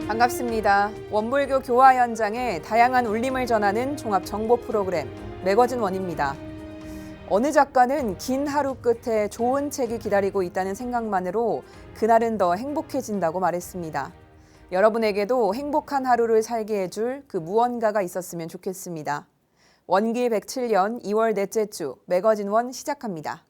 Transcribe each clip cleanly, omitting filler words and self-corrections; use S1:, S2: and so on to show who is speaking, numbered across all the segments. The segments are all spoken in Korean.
S1: 반갑습니다. 원불교 교화 현장에 다양한 울림을 전하는 종합 정보 프로그램 매거진 원입니다. 어느 작가는 긴 하루 끝에 좋은 책이 기다리고 있다는 생각만으로 그날은 더 행복해진다고 말했습니다. 여러분에게도 행복한 하루를 살게 해줄 그 무언가가 있었으면 좋겠습니다. 원기 107년 2월 넷째 주 매거진 원 시작합니다.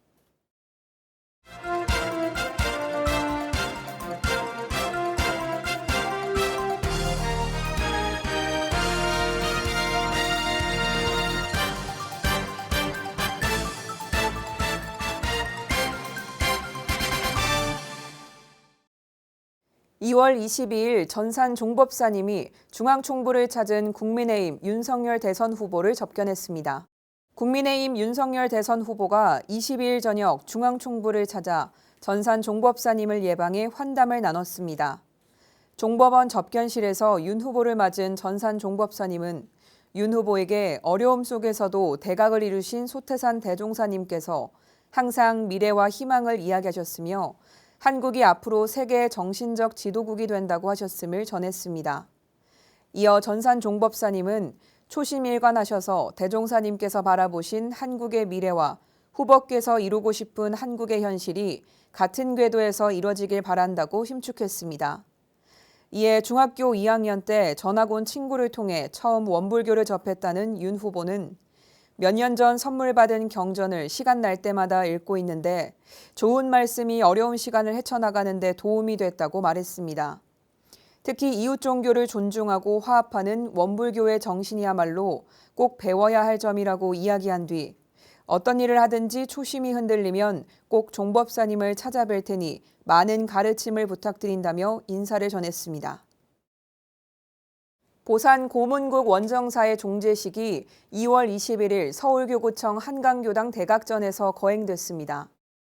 S1: 2월 22일 전산 종법사님이 중앙총부를 찾은 국민의힘 윤석열 대선 후보를 접견했습니다. 국민의힘 윤석열 대선 후보가 22일 저녁 중앙총부를 찾아 전산 종법사님을 예방해 환담을 나눴습니다. 종법원 접견실에서 윤 후보를 맞은 전산 종법사님은 윤 후보에게 어려움 속에서도 대각을 이루신 소태산 대종사님께서 항상 미래와 희망을 이야기하셨으며 한국이 앞으로 세계의 정신적 지도국이 된다고 하셨음을 전했습니다. 이어 전산 종법사님은 초심일관하셔서 대종사님께서 바라보신 한국의 미래와 후보께서 이루고 싶은 한국의 현실이 같은 궤도에서 이뤄지길 바란다고 힘축했습니다. 이에 중학교 2학년 때 전학 온 친구를 통해 처음 원불교를 접했다는 윤 후보는 몇 년 전 선물 받은 경전을 시간 날 때마다 읽고 있는데 좋은 말씀이 어려운 시간을 헤쳐나가는 데 도움이 됐다고 말했습니다. 특히 이웃 종교를 존중하고 화합하는 원불교의 정신이야말로 꼭 배워야 할 점이라고 이야기한 뒤 어떤 일을 하든지 초심이 흔들리면 꼭 종법사님을 찾아뵐 테니 많은 가르침을 부탁드린다며 인사를 전했습니다. 보산 고문국 원정사의 종제식이 2월 21일 서울교구청 한강교당 대각전에서 거행됐습니다.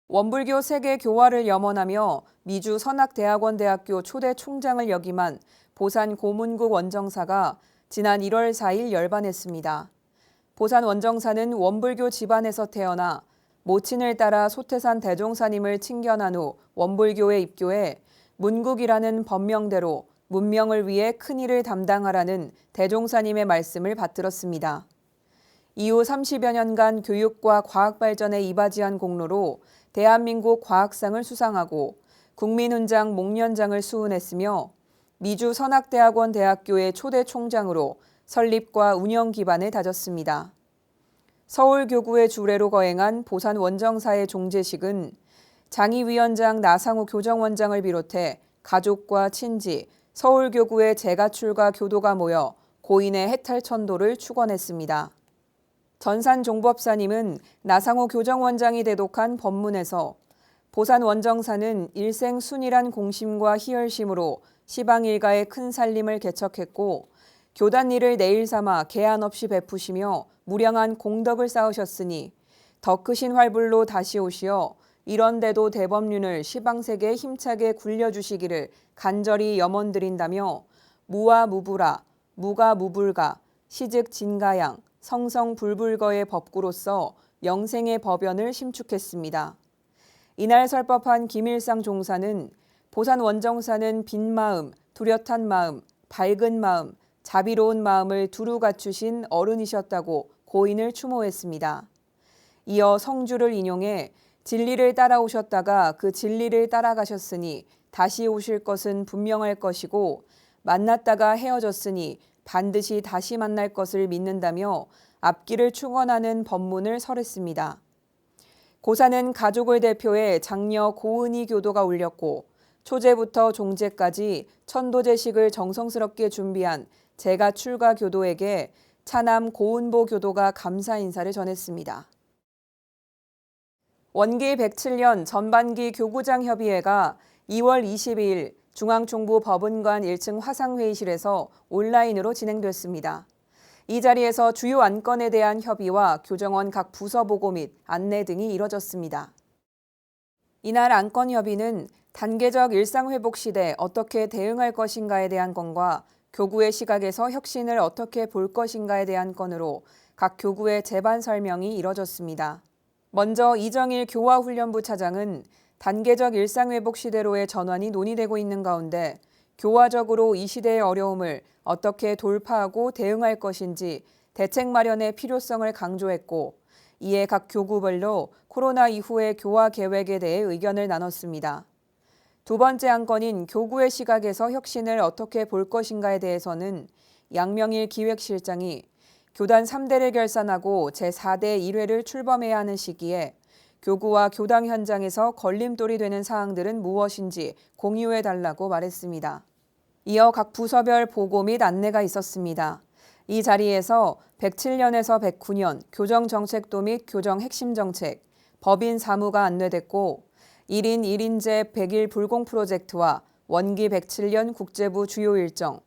S1: 원불교 세계 교화를 염원하며 미주 선악대학원대학교 초대 총장을 역임한 보산 고문국 원정사가 지난 1월 4일 열반했습니다. 보산 원정사는 원불교 집안에서 태어나 모친을 따라 소태산 대종사님을 친견한 후 원불교에 입교해 문국이라는 법명대로 문명을 위해 큰일을 담당하라는 대종사님의 말씀을 받들었습니다. 이후 30여 년간 교육과 과학 발전에 이바지한 공로로 대한민국 과학상을 수상하고 국민훈장 목련장을 수훈했으며 미주 선악대학원 대학교의 초대 총장으로 설립과 운영 기반을 다졌습니다. 서울교구의 주례로 거행한 보산 원정사의 종제식은 장의위원장 나상호 교정원장을 비롯해 가족과 친지, 서울교구의 재가출과 교도가 모여 고인의 해탈천도를 축원했습니다. 전산 종법사님은 나상호 교정원장이 대독한 법문에서 보산 원정사는 일생 순일한 공심과 희열심으로 시방일가의 큰 살림을 개척했고 교단 일을 내일 삼아 계한 없이 베푸시며 무량한 공덕을 쌓으셨으니 더 크신 활불로 다시 오시어 이런데도 대법륜을 시방세계에 힘차게 굴려주시기를 간절히 염원드린다며 무와 무불아, 무가 무불가, 시즉 진가양, 성성불불거의 법구로서 영생의 법연을 심축했습니다. 이날 설법한 김일상 종사는 보산 원정사는 빈 마음, 뚜렷한 마음, 밝은 마음, 자비로운 마음을 두루 갖추신 어른이셨다고 고인을 추모했습니다. 이어 성주를 인용해 진리를 따라오셨다가 그 진리를 따라가셨으니 다시 오실 것은 분명할 것이고 만났다가 헤어졌으니 반드시 다시 만날 것을 믿는다며 앞길을 축원하는 법문을 설했습니다. 고사는 가족을 대표해 장녀 고은희 교도가 올렸고 초제부터 종제까지 천도제식을 정성스럽게 준비한 제가 출가 교도에게 차남 고은보 교도가 감사 인사를 전했습니다. 원기 107년 전반기 교구장 협의회가 2월 22일 중앙총부 법은관 1층 화상회의실에서 온라인으로 진행됐습니다. 이 자리에서 주요 안건에 대한 협의와 교정원 각 부서 보고 및 안내 등이 이뤄졌습니다. 이날 안건 협의는 단계적 일상회복 시대 어떻게 대응할 것인가에 대한 건과 교구의 시각에서 혁신을 어떻게 볼 것인가에 대한 건으로 각 교구의 제반 설명이 이뤄졌습니다. 먼저 이정일 교화훈련부 차장은 단계적 일상회복 시대로의 전환이 논의되고 있는 가운데 교화적으로 이 시대의 어려움을 어떻게 돌파하고 대응할 것인지 대책 마련의 필요성을 강조했고, 이에 각 교구별로 코로나 이후의 교화 계획에 대해 의견을 나눴습니다. 두 번째 안건인 교구의 시각에서 혁신을 어떻게 볼 것인가에 대해서는 양명일 기획실장이 교단 3대를 결산하고 제4대 1회를 출범해야 하는 시기에 교구와 교당 현장에서 걸림돌이 되는 사항들은 무엇인지 공유해달라고 말했습니다. 이어 각 부서별 보고 및 안내가 있었습니다. 이 자리에서 107년에서 109년 교정정책도 및 교정 핵심 정책, 법인 사무가 안내됐고 1인 1인제 100일 불공 프로젝트와 원기 107년 국제부 주요 일정,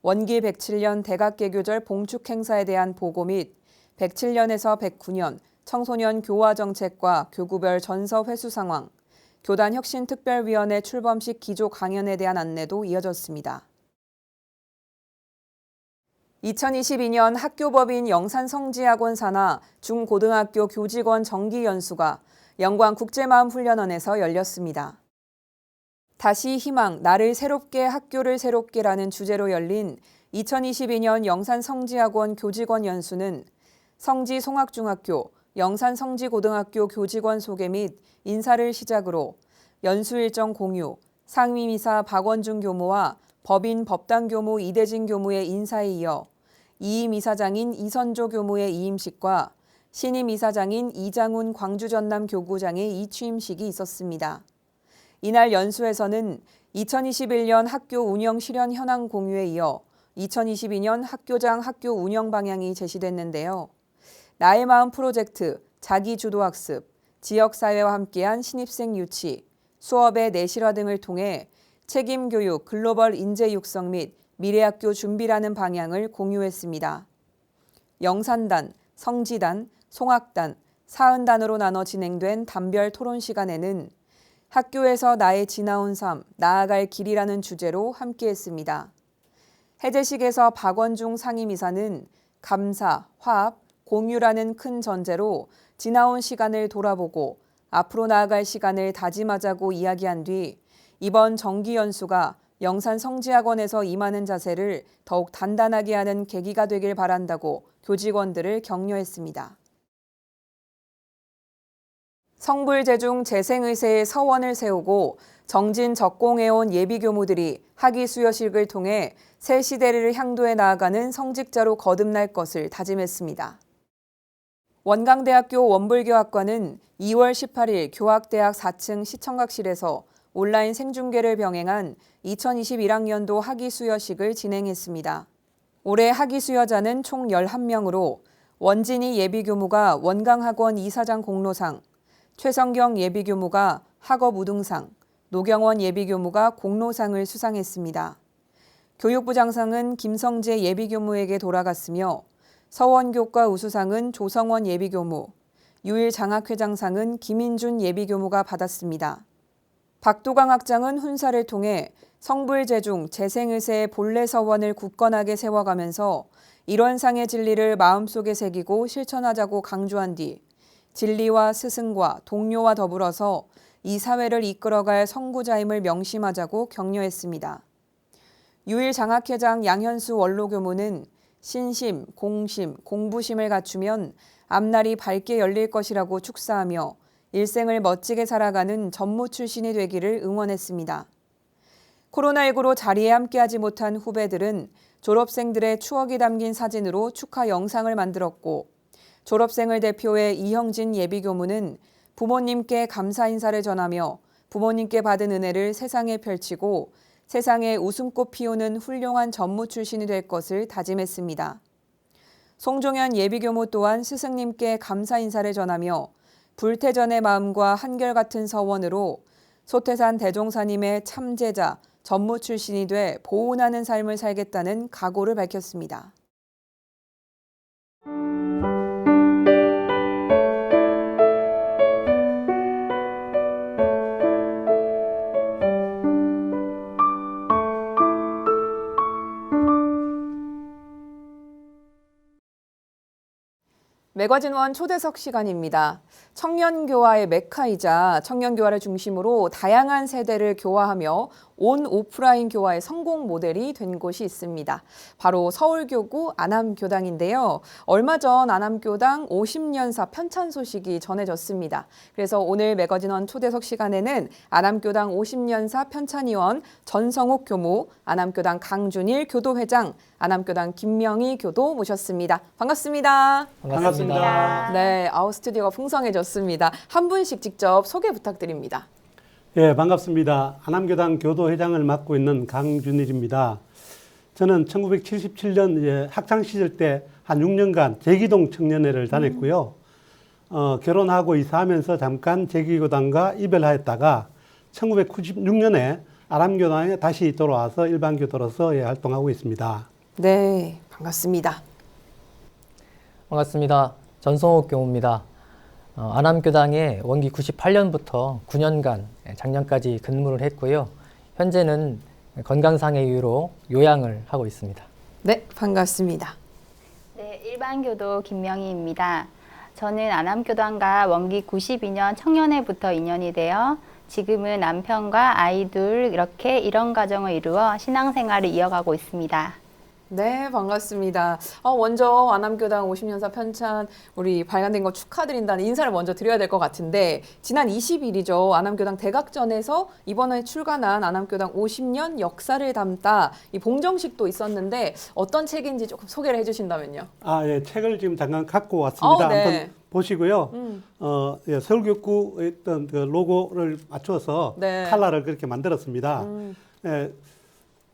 S1: 원기 107년 대각개교절 봉축 행사에 대한 보고 및 107년에서 109년 청소년 교화 정책과 교구별 전서 회수 상황, 교단 혁신특별위원회 출범식 기조 강연에 대한 안내도 이어졌습니다. 2022년 학교법인 영산성지학원 산하 중고등학교 교직원 정기연수가 영광국제마음훈련원에서 열렸습니다. 다시 희망, 나를 새롭게 학교를 새롭게라는 주제로 열린 2022년 영산성지학원 교직원 연수는 성지송학중학교, 영산성지고등학교 교직원 소개 및 인사를 시작으로 연수 일정 공유, 상임이사 박원중 교무와 법인 법당 교무 이대진 교무의 인사에 이어 이임 이사장인 이선조 교무의 이임식과 신임 이사장인 이장훈 광주전남 교구장의 이취임식이 있었습니다. 이날 연수에서는 2021년 학교 운영 실현 현황 공유에 이어 2022년 학교장 학교 운영 방향이 제시됐는데요. 나의 마음 프로젝트, 자기주도학습, 지역사회와 함께한 신입생 유치, 수업의 내실화 등을 통해 책임교육, 글로벌 인재 육성 및 미래학교 준비라는 방향을 공유했습니다. 영산단, 성지단, 송악단, 사은단으로 나눠 진행된 단별 토론 시간에는 학교에서 나의 지나온 삶, 나아갈 길이라는 주제로 함께했습니다. 해제식에서 박원중 상임이사는 감사, 화합, 공유라는 큰 전제로 지나온 시간을 돌아보고 앞으로 나아갈 시간을 다짐하자고 이야기한 뒤 이번 정기연수가 영산성지학원에서 임하는 자세를 더욱 단단하게 하는 계기가 되길 바란다고 교직원들을 격려했습니다. 성불재중 재생의세의 서원을 세우고 정진 적공해온 예비교무들이 학위 수여식을 통해 새 시대를 향도해 나아가는 성직자로 거듭날 것을 다짐했습니다. 원광대학교 원불교학과는 2월 18일 교학대학 4층 시청각실에서 온라인 생중계를 병행한 2021학년도 학위 수여식을 진행했습니다. 올해 학위 수여자는 총 11명으로 원진희 예비교무가 원광학원 이사장 공로상, 최성경 예비교무가 학업 우등상, 노경원 예비교무가 공로상을 수상했습니다. 교육부 장상은 김성재 예비교무에게 돌아갔으며 서원교과 우수상은 조성원 예비교무, 유일장학회장상은 김인준 예비교무가 받았습니다. 박도강 학장은 훈사를 통해 성불재중 재생의세의 본래 서원을 굳건하게 세워가면서 일원상의 진리를 마음속에 새기고 실천하자고 강조한 뒤 진리와 스승과 동료와 더불어서 이 사회를 이끌어갈 선구자임을 명심하자고 격려했습니다. 유일장학회장 양현수 원로교무는 신심, 공심, 공부심을 갖추면 앞날이 밝게 열릴 것이라고 축사하며 일생을 멋지게 살아가는 전무 출신이 되기를 응원했습니다. 코로나19로 자리에 함께하지 못한 후배들은 졸업생들의 추억이 담긴 사진으로 축하 영상을 만들었고 졸업생을 대표해 이형진 예비교무는 부모님께 감사 인사를 전하며 부모님께 받은 은혜를 세상에 펼치고 세상에 웃음꽃 피우는 훌륭한 전무 출신이 될 것을 다짐했습니다. 송종현 예비교무 또한 스승님께 감사 인사를 전하며 불태전의 마음과 한결같은 서원으로 소태산 대종사님의 참제자, 전무 출신이 돼 보훈하는 삶을 살겠다는 각오를 밝혔습니다. 매거진원 초대석 시간입니다. 청년교화의 메카이자 청년교화를 중심으로 다양한 세대를 교화하며 온 오프라인 교화의 성공 모델이 된 곳이 있습니다. 바로 서울교구 안암교당인데요. 얼마 전 안암교당 50년사 편찬 소식이 전해졌습니다. 그래서 오늘 매거진원 초대석 시간에는 안암교당 50년사 편찬위원 전성욱 교무, 안암교당 강준일 교도회장, 안암교당 김명희 교도 모셨습니다. 반갑습니다.
S2: 반갑습니다.
S1: 네, 스튜디오가 풍성해졌습니다. 한 분씩 직접 소개 부탁드립니다.
S2: 예, 반갑습니다. 안암교당 교도회장을 맡고 있는 강준일입니다. 저는 1977년 학창 시절 때 한 6년간 제기동 청년회를 다녔고요. 결혼하고 이사하면서 잠깐 제기교당과 이별하였다가 1996년에 안암교당에 다시 돌아와서 일반교도로서 활동하고 있습니다.
S1: 네, 반갑습니다.
S3: 반갑습니다. 전성욱 교무입니다. 안암교당에 원기 98년부터 9년간 작년까지 근무를 했고요. 현재는 건강상의 이유로 요양을 하고 있습니다.
S1: 네, 반갑습니다.
S4: 네, 일반교도 김명희입니다. 저는 안암교당과 원기 92년 청년회부터 인연이 되어 지금은 남편과 아이 둘 이렇게 일원 가정을 이루어 신앙생활을 이어가고 있습니다.
S1: 네, 반갑습니다. 먼저 안암교당 50년사 편찬 우리 발간된 거 축하드린다는 인사를 먼저 드려야 될 것 같은데 지난 20일이죠. 안암교당 대각전에서 이번에 출간한 안암교당 50년 역사를 담다 이 봉정식도 있었는데 어떤 책인지 조금 소개를 해주신다면요.
S2: 예, 책을 지금 잠깐 갖고 왔습니다.
S1: 네.
S2: 한번 보시고요. 서울교구의 어떤 그 로고를 맞춰서
S1: 네.
S2: 칼라를 그렇게 만들었습니다.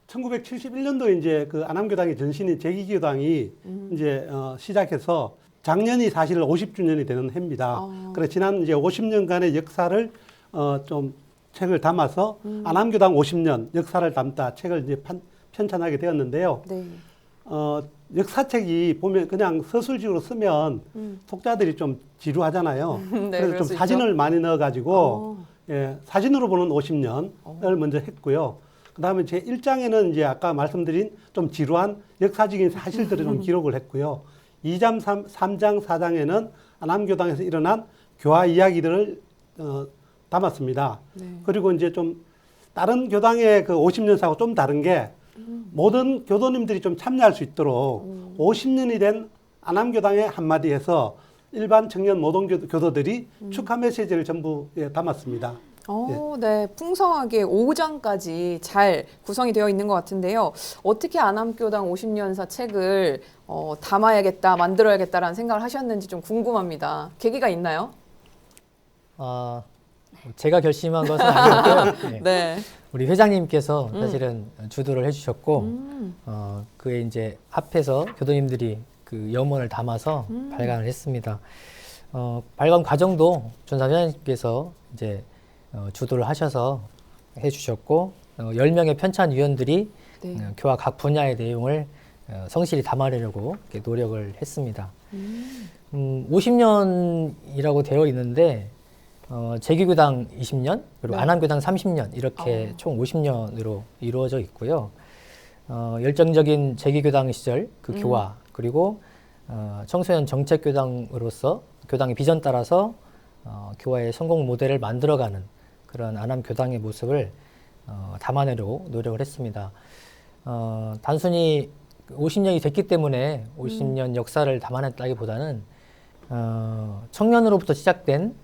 S2: 1971년도 이제 그 안암교당의 전신인 제기교당이 이제 시작해서 작년이 사실 50주년이 되는 해입니다. 그래서 지난 이제 50년간의 역사를 좀 책을 담아서 안암교당 50년 역사를 담다 책을 이제 편찬하게 되었는데요.
S1: 네.
S2: 역사책이 보면 그냥 서술식으로 쓰면 독자들이 좀 지루하잖아요.
S1: 네,
S2: 그래서 좀 사진을 많이 넣어가지고 사진으로 보는 50년을 먼저 했고요. 그 다음에 제 1장에는 이제 아까 말씀드린 좀 지루한 역사적인 사실들을 좀 기록을 했고요. 2장, 3장, 4장에는 안암교당에서 일어난 교화 이야기들을 담았습니다.
S1: 네.
S2: 그리고 이제 좀 다른 교당의 그 50년사하고 좀 다른 게 모든 교도님들이 좀 참여할 수 있도록 50년이 된 안암교당의 한마디에서 일반 청년 모든 교도들이 축하 메시지를 전부 담았습니다.
S1: 네, 풍성하게 5장까지 잘 구성이 되어 있는 것 같은데요. 어떻게 안암교당 50년사 책을 담아야겠다, 만들어야겠다라는 생각을 하셨는지 좀 궁금합니다. 계기가 있나요?
S3: 제가 결심한 것은 아니고요. 네.
S1: 네.
S3: 우리 회장님께서 사실은 주도를 해주셨고 그에 이제 앞에서 교도님들이 그 염원을 담아서 발간을 했습니다. 발간 과정도 전사 회장님께서 이제 주도를 하셔서 해주셨고 10명의 편찬위원들이
S1: 네.
S3: 교화 각 분야의 내용을 성실히 담아내려고 이렇게 노력을 했습니다. 50년이라고 되어 있는데 제기교당 20년 그리고
S1: 네.
S3: 안암교당 30년 이렇게 총 50년으로 이루어져 있고요. 열정적인 제기교당 시절 그 교화 그리고 청소년 정책교당으로서 교당의 비전 따라서 교화의 성공 모델을 만들어가는 그런 안암교당의 모습을 담아내려고 노력을 했습니다. 단순히 50년이 됐기 때문에 50년 역사를 담아냈다기보다는 청년으로부터 시작된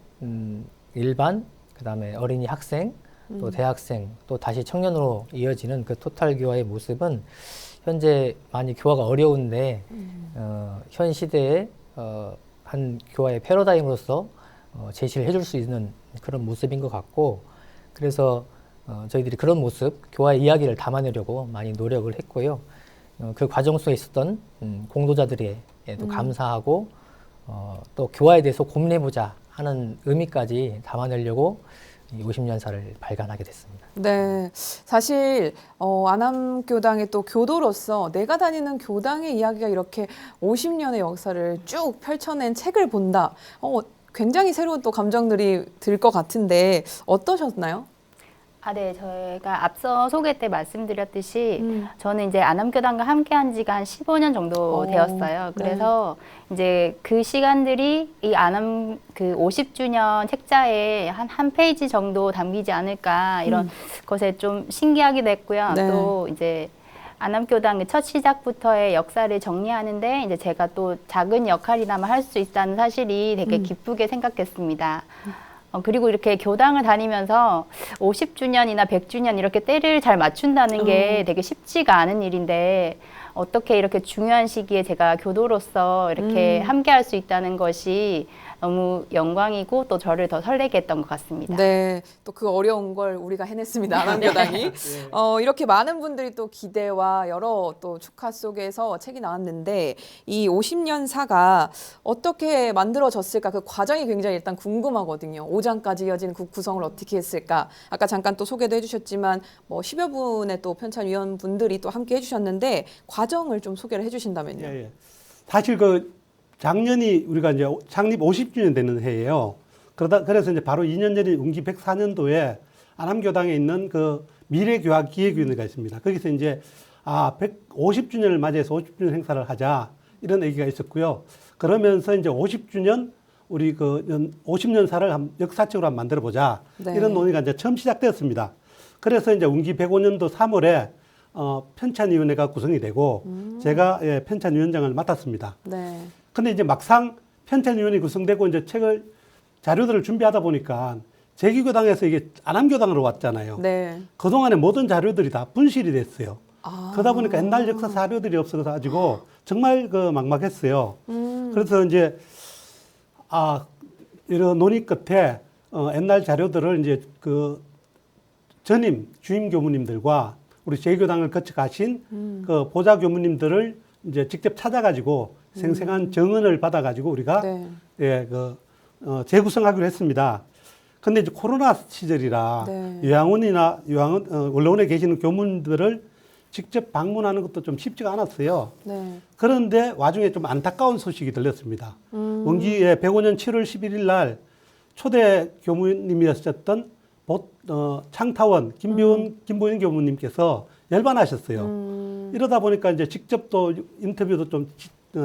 S3: 일반, 그 다음에 어린이 학생, 또 대학생, 또 다시 청년으로 이어지는 그 토탈 교화의 모습은 현재 많이 교화가 어려운데 현 시대에 한 교화의 패러다임으로서 제시를 해줄 수 있는 그런 모습인 것 같고 그래서 저희들이 그런 모습, 교화의 이야기를 담아내려고 많이 노력을 했고요. 그 과정 속에 있었던 공로자들에도 감사하고 또 교화에 대해서 고민해보자 하는 의미까지 담아내려고 이 50년사를 발간하게 됐습니다.
S1: 네, 사실 안암교당의 또 교도로서 내가 다니는 교당의 이야기가 이렇게 50년의 역사를 쭉 펼쳐낸 책을 본다. 굉장히 새로운 또 감정들이 들 것 같은데 어떠셨나요?
S4: 네. 저희가 앞서 소개 때 말씀드렸듯이 저는 이제 안암교단과 함께한 지가 한 15년 정도 되었어요. 그래서 이제 그 시간들이 이 안암 그 50주년 책자에 한 페이지 정도 담기지 않을까 이런 것에 좀 신기하게 됐고요.
S1: 네.
S4: 또 이제 안암교당 첫 시작부터의 역사를 정리하는데 이제 제가 또 작은 역할이나마 할 수 있다는 사실이 되게 기쁘게 생각했습니다. 그리고 이렇게 교당을 다니면서 50주년이나 100주년 이렇게 때를 잘 맞춘다는 게 되게 쉽지가 않은 일인데 어떻게 이렇게 중요한 시기에 제가 교도로서 이렇게 함께 할 수 있다는 것이 너무 영광이고 또 저를 더 설레게 했던 것 같습니다.
S1: 네, 또 그 어려운 걸 우리가 해냈습니다. 안암교당이. 이렇게 많은 분들이 또 기대와 여러 또 축하 속에서 책이 나왔는데 이 50년사가 어떻게 만들어졌을까 그 과정이 굉장히 일단 궁금하거든요. 5장까지 이어지는 국 구성을 어떻게 했을까. 아까 잠깐 또 소개도 해주셨지만 뭐 10여 분의 또 편찬위원 분들이 또 함께 해주셨는데 과정을 좀 소개를 해주신다면요.
S2: 예, 예. 사실 작년이 우리가 이제 창립 50주년 되는 해예요. 그래서 이제 바로 2년 전인 운기 104년도에 안암교당에 있는 그 미래교학기획위원회가 있습니다. 거기서 이제 150주년을 맞이해서 50주년 행사를 하자 이런 얘기가 있었고요. 그러면서 이제 50주년 우리 50년사를 역사책으로 한번 만들어 보자.
S1: 네.
S2: 이런 논의가 이제 처음 시작되었습니다. 그래서 이제 운기 105년도 3월에 편찬위원회가 구성이 되고 제가 편찬위원장을 맡았습니다.
S1: 네.
S2: 근데 이제 막상 편찬위원회 구성되고 이제 자료들을 준비하다 보니까 제기교당에서 이게 안암교당으로 왔잖아요.
S1: 네.
S2: 그동안의 모든 자료들이 다 분실이 됐어요. 그러다 보니까 옛날 역사 자료들이 없어가지고 정말 막막했어요. 그래서 이제 이런 논의 끝에 옛날 자료들을 이제 전임 주임 교무님들과 우리 제기교당을 거쳐 가신 그 보좌 교무님들을 이제 직접 찾아가지고 생생한 정언을 받아가지고 우리가
S1: 네.
S2: 재구성하기로 했습니다. 근데 이제 코로나 시절이라
S1: 네.
S2: 요양원 원로원에 계시는 교무님들을 직접 방문하는 것도 좀 쉽지가 않았어요.
S1: 네.
S2: 그런데 와중에 좀 안타까운 소식이 들렸습니다. 원기에 105년 7월 11일 날 초대 교무님이었었던 창타원 김보윤 교무님께서 열반하셨어요. 이러다 보니까 이제 직접 또 인터뷰도 좀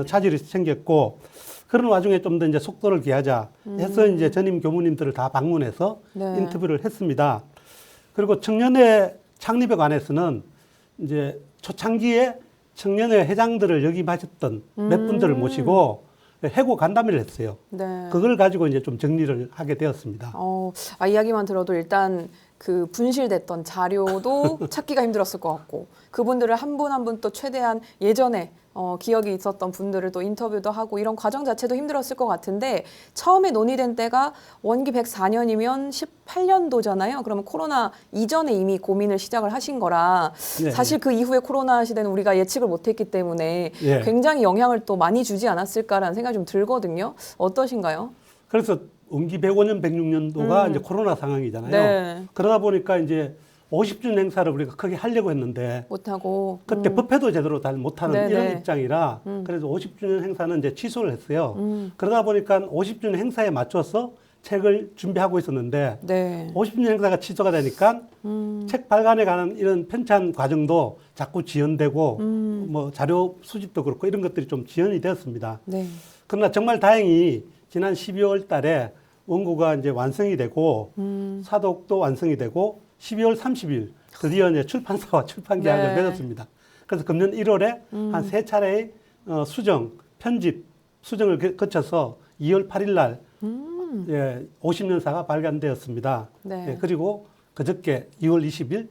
S2: 차질이 생겼고 그런 와중에 좀 더 이제 속도를 기하자 해서 이제 전임 교무님들을 다 방문해서
S1: 네.
S2: 인터뷰를 했습니다. 그리고 청년회 창립에 관해서는 이제 초창기에 청년회 회장들을 역임하셨던 몇 분들을 모시고 해고 간담회를 했어요.
S1: 네.
S2: 그걸 가지고 이제 좀 정리를 하게 되었습니다.
S1: 이야기만 들어도 일단 그 분실됐던 자료도 찾기가 힘들었을 것 같고 그분들을 한 분 한 분 또 최대한 예전에 기억이 있었던 분들을 또 인터뷰도 하고 이런 과정 자체도 힘들었을 것 같은데 처음에 논의된 때가 원기 104년이면 18년도잖아요. 그러면 코로나 이전에 이미 고민을 시작을 하신 거라
S2: 네,
S1: 사실 그 이후에 코로나 시대는 우리가 예측을 못했기 때문에
S2: 예.
S1: 굉장히 영향을 또 많이 주지 않았을까라는 생각이 좀 들거든요. 어떠신가요?
S2: 그래서 원기 105년, 106년도가 이제 코로나 상황이잖아요.
S1: 네.
S2: 그러다 보니까 이제 50주년 행사를 우리가 크게 하려고 했는데
S1: 못하고
S2: 그때 법회도 제대로 잘 못하는
S1: 네네.
S2: 이런 입장이라 그래서 50주년 행사는 이제 취소를 했어요. 그러다 보니까 50주년 행사에 맞춰서 책을 준비하고 있었는데
S1: 네.
S2: 50주년 행사가 취소가 되니까 책 발간에 관한 이런 편찬 과정도 자꾸 지연되고 뭐 자료 수집도 그렇고 이런 것들이 좀 지연이 되었습니다.
S1: 네.
S2: 그러나 정말 다행히 지난 12월 달에 원고가 이제 완성이 되고 사독도 완성이 되고 12월 30일 드디어 이제 출판사와 출판 계약을
S1: 네.
S2: 맺었습니다. 그래서 금년 1월에 한 3차례의 편집 수정을 거쳐서 2월 8일 날 50년사가 발간되었습니다.
S1: 네.
S2: 예, 그리고 그저께 2월 20일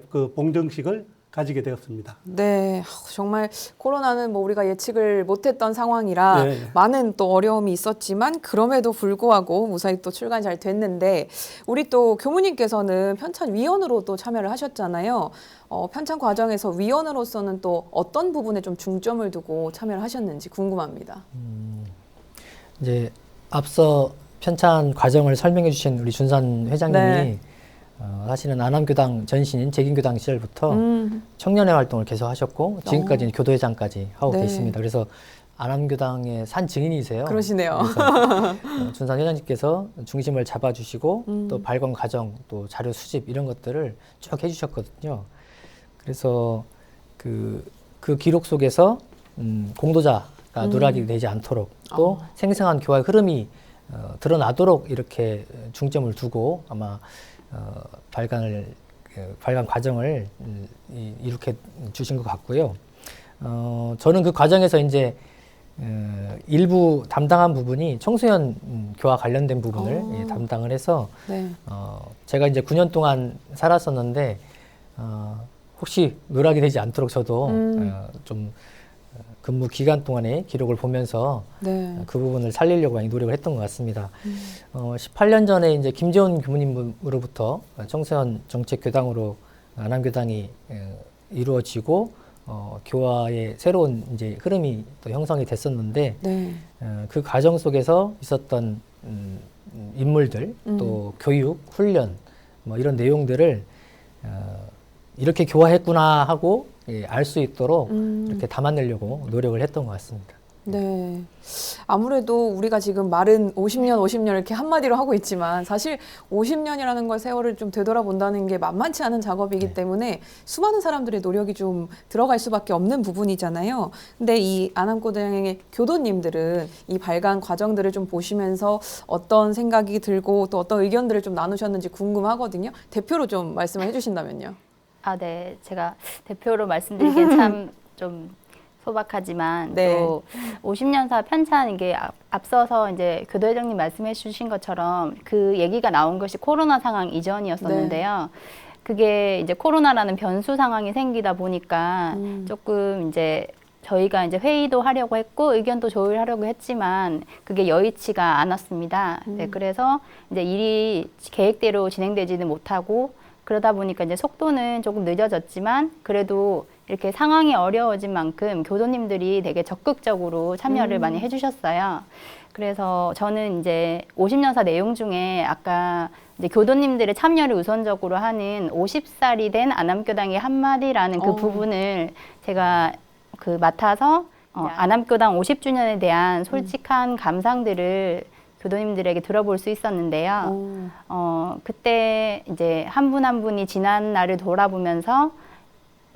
S2: 그 봉정식을 가지게 되었습니다.
S1: 네, 정말 코로나는 뭐 우리가 예측을 못했던 상황이라
S2: 네.
S1: 많은 또 어려움이 있었지만 그럼에도 불구하고 무사히 또 출간이 잘 됐는데 우리 또 교무님께서는 편찬위원으로 또 참여를 하셨잖아요. 편찬 과정에서 위원으로서는 또 어떤 부분에 좀 중점을 두고 참여를 하셨는지 궁금합니다.
S3: 이제 앞서 편찬 과정을 설명해 주신 우리 준산 회장님이
S1: 네.
S3: 사실은 안암교당 전신인 제긴교당 시절부터 청년회 활동을 계속 하셨고 지금까지는 교도회장까지 하고
S1: 네.
S3: 계십니다. 그래서 안암교당의 산 증인이세요.
S1: 그러시네요.
S3: 그래서 준산 회장님께서 중심을 잡아주시고 또 발권 과정, 또 자료 수집 이런 것들을 쭉 해주셨거든요. 그래서 그 기록 속에서 공도자가 누락이 되지 않도록 또 생생한 교화의 흐름이 드러나도록 이렇게 중점을 두고 아마 발간 과정을 이렇게 주신 것 같고요. 저는 그 과정에서 이제 일부 담당한 부분이 청소년 교화 관련된 부분을 예, 담당을 해서
S1: 네.
S3: 제가 이제 9년 동안 살았었는데 혹시 누락이 되지 않도록 저도 좀 근무 기간 동안의 기록을 보면서
S1: 네.
S3: 그 부분을 살리려고 많이 노력을 했던 것 같습니다. 18년 전에 이제 김재원 교무님으로부터 청소년 정책 교당으로 안암교당이 이루어지고 교화의 새로운 이제 흐름이 또 형성이 됐었는데
S1: 네.
S3: 그 과정 속에서 있었던 인물들 또 교육, 훈련 뭐 이런 내용들을 이렇게 교화했구나 하고 예, 알 수 있도록 이렇게 담아내려고 노력을 했던 것 같습니다.
S1: 네. 아무래도 우리가 지금 말은 50년 이렇게 한마디로 하고 있지만 사실 50년이라는 걸 세월을 좀 되돌아본다는 게 만만치 않은 작업이기
S3: 네.
S1: 때문에 수많은 사람들의 노력이 좀 들어갈 수밖에 없는 부분이잖아요. 근데 이 안암고등의 교도님들은 이 발간 과정들을 좀 보시면서 어떤 생각이 들고 또 어떤 의견들을 좀 나누셨는지 궁금하거든요. 대표로 좀 말씀을 해주신다면요.
S4: 아, 네. 제가 대표로 말씀드리기엔 참 좀 소박하지만
S1: 네.
S4: 또 50년사 편찬 이게 앞서서 이제 교도회장님 말씀해 주신 것처럼 그 얘기가 나온 것이 코로나 상황 이전이었었는데요. 그게 이제 코로나라는 변수 상황이 생기다 보니까 조금 이제 저희가 이제 회의도 하려고 했고 의견도 조율하려고 했지만 그게 여의치가 않았습니다. 네, 그래서 이제 일이 계획대로 진행되지는 못하고 그러다 보니까 이제 속도는 조금 늦어졌지만 그래도 이렇게 상황이 어려워진 만큼 교도님들이 되게 적극적으로 참여를 많이 해주셨어요. 그래서 저는 이제 50년사 내용 중에 아까 이제 교도님들의 참여를 우선적으로 하는 50살이 된 안암교당의 한마디라는 그 부분을 제가 그 맡아서 안암교당 50주년에 대한 솔직한 감상들을 교도님들에게 들어볼 수 있었는데요. 그때 이제 한 분 한 분이 지난 날을 돌아보면서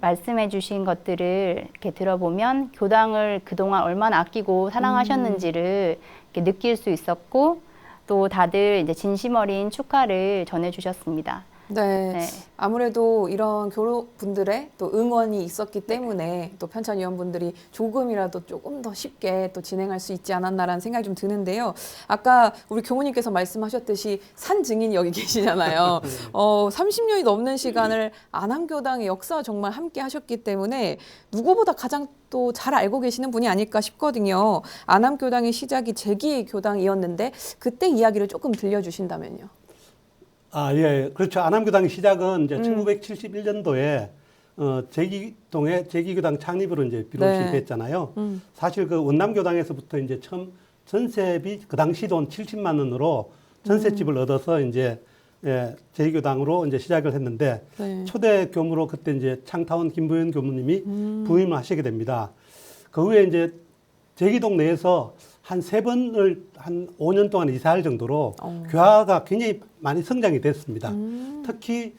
S4: 말씀해 주신 것들을 이렇게 들어보면 교당을 그동안 얼마나 아끼고 사랑하셨는지를 이렇게 느낄 수 있었고 또 다들 이제 진심 어린 축하를 전해 주셨습니다.
S1: 네.
S4: 네.
S1: 아무래도 이런 교로분들의 또 응원이 있었기 때문에 또 편찬위원분들이 조금이라도 조금 더 쉽게 또 진행할 수 있지 않았나라는 생각이 좀 드는데요. 아까 우리 교무님께서 말씀하셨듯이 산 증인이 여기 계시잖아요. 30년이 넘는 시간을 안암교당의 역사와 정말 함께 하셨기 때문에 누구보다 가장 또 잘 알고 계시는 분이 아닐까 싶거든요. 안암교당의 시작이 제기교당이었는데 그때 이야기를 조금 들려주신다면요.
S2: 아, 예. 그렇죠. 안암교당 시작은 이제 1971년도에 제기동의 제기교당 창립으로 이제 비롯이
S1: 네.
S2: 됐잖아요. 사실 그 원남교당에서부터 이제 처음 전세비 그 당시 돈 70만 원으로 전셋집을 얻어서 이제 예, 제기교당으로 이제 시작을 했는데
S1: 네.
S2: 초대 교무로 그때 이제 창타원 김부현 교무님이 부임을 하시게 됩니다. 그 후에 이제 제기동 내에서 한 3번을 한 5년 동안 이사할 정도로 교화가 굉장히 많이 성장이 됐습니다. 특히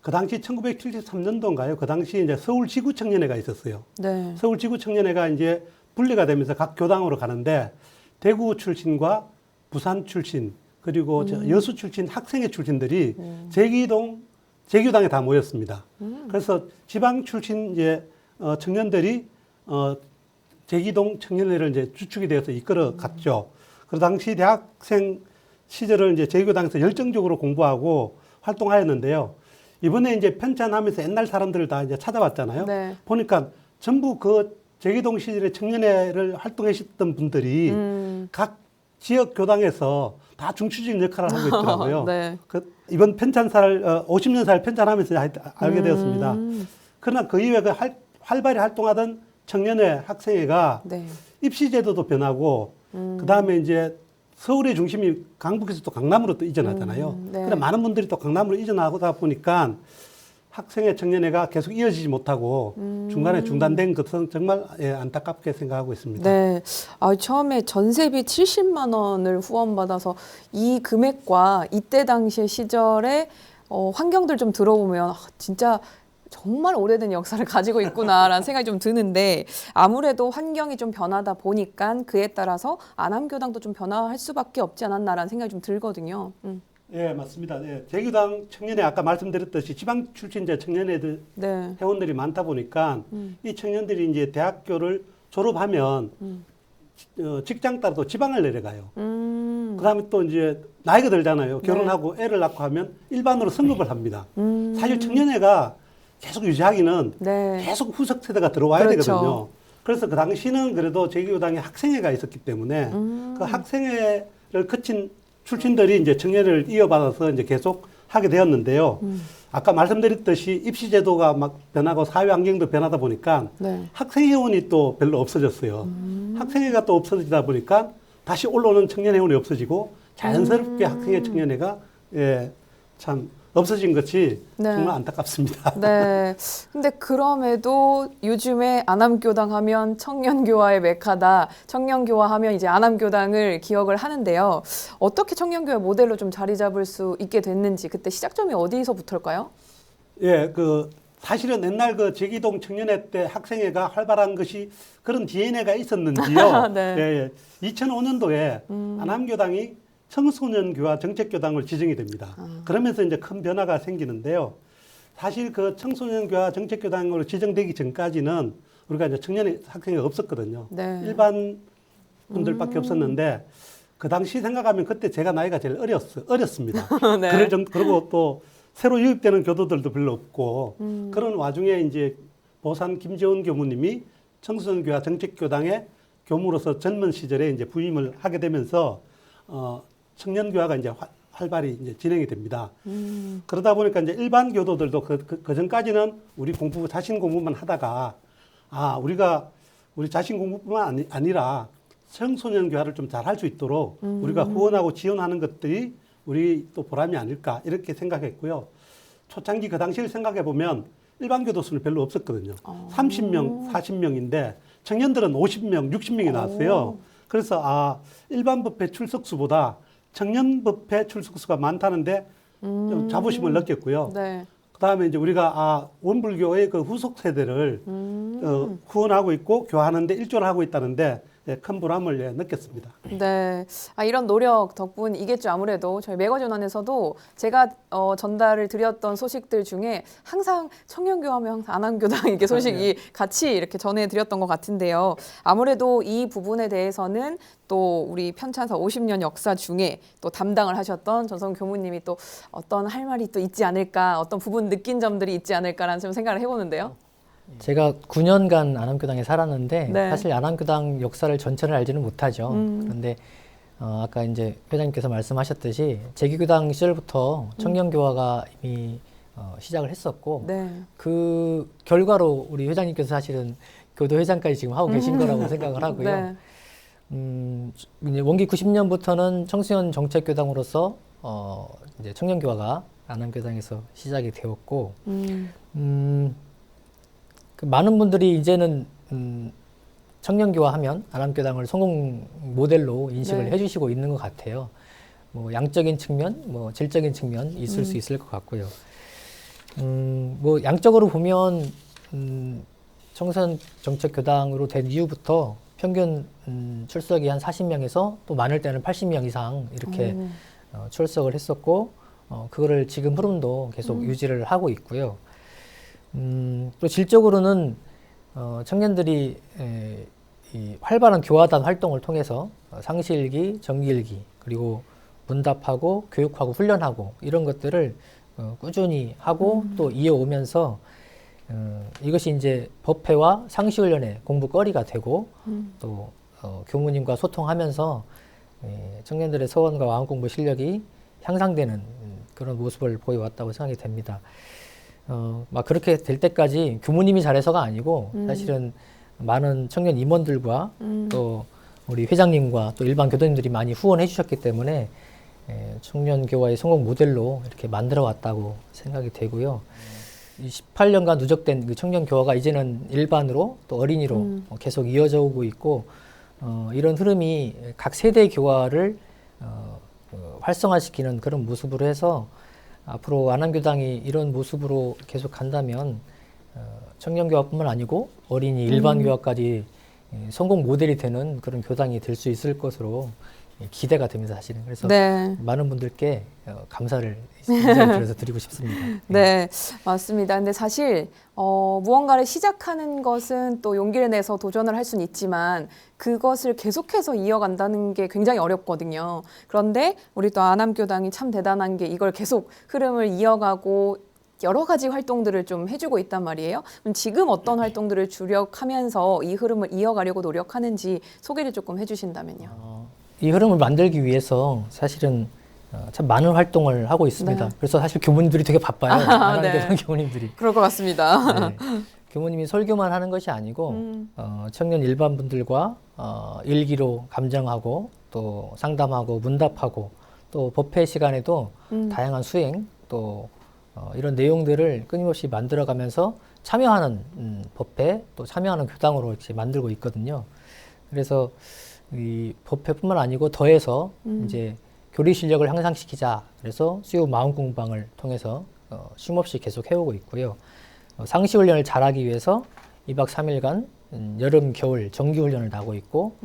S2: 그 당시 1973년도인가요? 그 당시 이제 서울지구청년회가 있었어요.
S1: 네.
S2: 서울지구청년회가 이제 분리가 되면서 각 교당으로 가는데 대구 출신과 부산 출신 그리고 저 여수 출신 학생회 출신들이 제기교당에 다 모였습니다. 그래서 지방 출신 이제 청년들이 제기동 청년회를 이제 주축이 되어서 이끌어 갔죠. 그 당시 대학생 시절을 이제 제기교당에서 열정적으로 공부하고 활동하였는데요. 이번에 이제 편찬하면서 옛날 사람들을 다 이제 찾아봤잖아요.
S1: 네.
S2: 보니까 전부 그 제기동 시절에 청년회를 활동하셨던 분들이 각 지역 교당에서 다 중추적인 역할을 하고 있더라고요.
S1: 네.
S2: 그 이번 편찬사를 50년사를 편찬하면서 알게 되었습니다. 그러나 그 이외에 그 활발히 활동하던 청년회, 학생회가
S1: 네.
S2: 입시제도도 변하고 그 다음에 이제 서울의 중심이 강북에서 또 강남으로 또 이전하잖아요.
S1: 네.
S2: 그래 많은 분들이 또 강남으로 이전하다 보니까 학생회 청년회가 계속 이어지지 못하고 중간에 중단된 것은 정말 안타깝게 생각하고 있습니다.
S1: 네. 처음에 전세비 70만 원을 후원받아서 이 금액과 이때 당시의 시절에 환경들 좀 들어보면 진짜 정말 오래된 역사를 가지고 있구나라는 생각이 좀 드는데 아무래도 환경이 좀 변하다 보니까 그에 따라서 안암교당도 좀 변화할 수밖에 없지 않았나라는 생각이 좀 들거든요.
S2: 예, 맞습니다. 예, 제교당 청년회 아까 말씀드렸듯이 지방 출신 청년회들
S1: 네.
S2: 회원들이 많다 보니까 이 청년들이 이제 대학교를 졸업하면 직장 따라서 지방을 내려가요. 그다음에 또 이제 나이가 들잖아요. 결혼하고 애를 낳고 하면 일반으로 승급을 합니다. 사실 청년회가 계속 유지하기는
S1: 네.
S2: 계속 후속 세대가 들어와야
S1: 그렇죠.
S2: 되거든요. 그래서 그 당시는 그래도 제교당에 학생회가 있었기 때문에 그 학생회를 거친 출신들이 이제 청년회를 이어받아서 이제 계속 하게 되었는데요. 아까 말씀드렸듯이 입시 제도가 막 변하고 사회 환경도 변하다 보니까
S1: 네.
S2: 학생회원이 또 별로 없어졌어요. 학생회가 또 없어지다 보니까 다시 올라오는 청년회원이 없어지고 자연스럽게 학생회 청년회가 참 없어진 것이
S1: 네.
S2: 정말 안타깝습니다.
S1: 네. 근데 그럼에도 요즘에 안암교당 하면 청년교화의 메카다. 청년교화 하면 이제 안암교당을 기억을 하는데요. 어떻게 청년교화 모델로 좀 자리 잡을 수 있게 됐는지 그때 시작점이 어디서부터일까요?
S2: 예, 사실은 옛날 제기동 청년회 때 학생회가 활발한 것이 그런 DNA가 있었는지요.
S1: 네.
S2: 예, 2005년도에 안암교당이 청소년교화 정책교당으로 지정이 됩니다. 그러면서 이제 큰 변화가 생기는데요. 사실 그 청소년교화 정책교당으로 지정되기 전까지는 우리가 이제 청년회 학생회가 없었거든요.
S1: 네.
S2: 일반 분들밖에 없었는데 그 당시 생각하면 그때 제가 나이가 제일 어렸습니다.
S1: 네.
S2: 그리고 또 새로 유입되는 교도들도 별로 없고 그런 와중에 이제 보산 김재원 교무님이 청소년교화 정책교당의 교무로서 젊은 시절에 이제 부임을 하게 되면서 청년교화가 이제 활발히 이제 진행이 됩니다. 그러다 보니까 이제 일반 교도들도 그 전까지는 우리 자신 공부만 하다가 우리 자신 공부뿐만 아니라 청소년 교화를 좀 잘 할 수 있도록 우리가 후원하고 지원하는 것들이 우리 또 보람이 아닐까 이렇게 생각했고요. 초창기 그 당시를 생각해 보면 일반 교도 수는 별로 없었거든요. 30명, 40명인데 청년들은 50명, 60명이 나왔어요. 그래서 일반 법회 출석수보다 청년 법회 출석수가 많다는데 좀 자부심을 느꼈고요.
S1: 네.
S2: 그다음에 이제 우리가 원불교의 그 후속 세대를 후원하고 있고 교화하는데 일조를 하고 있다는데 큰 보람을 느꼈습니다.
S1: 네. 이런 노력 덕분이겠죠. 아무래도 저희 매거진원에서도 제가 전달을 드렸던 소식들 중에 항상 청년교하면 항상 안암교당 이렇게 소식이 같이 이렇게 전해드렸던 것 같은데요. 아무래도 이 부분에 대해서는 또 우리 편찬사 50년 역사 중에 또 담당을 하셨던 전성 교무님이 또 어떤 할 말이 또 있지 않을까, 어떤 부분 느낀 점들이 있지 않을까라는 좀 생각을 해보는데요.
S3: 제가 9년간 안암교당에 살았는데
S1: 네.
S3: 사실 안암교당 역사를 전체를 알지는 못하죠. 그런데 아까 이제 회장님께서 말씀하셨듯이 제기교당 시절부터 청년교화가 이미 시작을 했었고
S1: 네.
S3: 그 결과로 우리 회장님께서 사실은 교도회장까지 지금 하고 계신 거라고 생각을 하고요.
S1: 네.
S3: 이제 원기 90년부터는 청소년 정책교당으로서 이제 청년교화가 안암교당에서 시작이 되었고 그 많은 분들이 이제는 청년교화 하면 안암교당을 성공 모델로 인식을
S1: 네.
S3: 해주시고 있는 것 같아요. 뭐 양적인 측면, 뭐 질적인 측면 있을 수 있을 것 같고요. 뭐 양적으로 보면 청소년 정책교당으로 된 이후부터 평균 출석이 한 40명에서 또 많을 때는 80명 이상 이렇게 출석을 했었고 그거를 지금 흐름도 계속 유지를 하고 있고요. 또 질적으로는 청년들이 이 활발한 교화단 활동을 통해서 상시일기, 정기일기, 그리고 문답하고 교육하고 훈련하고 이런 것들을 꾸준히 하고 또 이어오면서 이것이 이제 법회와 상시훈련의 공부거리가 되고 또 교무님과 소통하면서 청년들의 서원과 왕공부 실력이 향상되는 그런 모습을 보여왔다고 생각이 됩니다. 막 그렇게 될 때까지 교무님이 잘해서가 아니고 사실은 많은 청년 임원들과 또 우리 회장님과 또 일반 교도님들이 많이 후원해 주셨기 때문에 청년교화의 성공 모델로 이렇게 만들어 왔다고 생각이 되고요. 18년간 누적된 그 청년 교화가 이제는 일반으로 또 어린이로 계속 이어져 오고 있고 이런 흐름이 각 세대 교화를 활성화시키는 그런 모습으로 해서 앞으로 안암교당이 이런 모습으로 계속 간다면 청년 교화뿐만 아니고 어린이 일반 교화까지 성공 모델이 되는 그런 교당이 될 수 있을 것으로 기대가 됩니다, 사실은. 그래서
S1: 네.
S3: 많은 분들께 감사를 이 자리에 들어서 드리고 싶습니다.
S1: 네, 맞습니다. 근데 사실 무언가를 시작하는 것은 또 용기를 내서 도전을 할 수는 있지만 그것을 계속해서 이어간다는 게 굉장히 어렵거든요. 그런데 우리 또 안암교당이 참 대단한 게 이걸 계속 흐름을 이어가고 여러 가지 활동들을 좀 해주고 있단 말이에요. 그럼 지금 어떤 활동들을 주력하면서 이 흐름을 이어가려고 노력하는지 소개를 조금 해주신다면요.
S3: 이 흐름을 만들기 위해서 사실은 참 많은 활동을 하고 있습니다.
S1: 네.
S3: 그래서 사실 교무님들이 되게 바빠요. 안암교당
S1: 네.
S3: 교무님들이.
S1: 그럴 것 같습니다.
S3: 네. 교무님이 설교만 하는 것이 아니고 청년 일반 분들과 일기로 감정하고 또 상담하고 문답하고 또 법회 시간에도 다양한 수행 또 이런 내용들을 끊임없이 만들어가면서 참여하는 법회 또 참여하는 교당으로 이렇게 만들고 있거든요. 그래서 이 법회뿐만 아니고 더해서 이제 교리 실력을 향상시키자. 그래서 수요 마음 공방을 통해서 쉼없이 계속 해오고 있고요. 상시 훈련을 잘하기 위해서 2박 3일간 여름, 겨울 정기 훈련을 나고 있고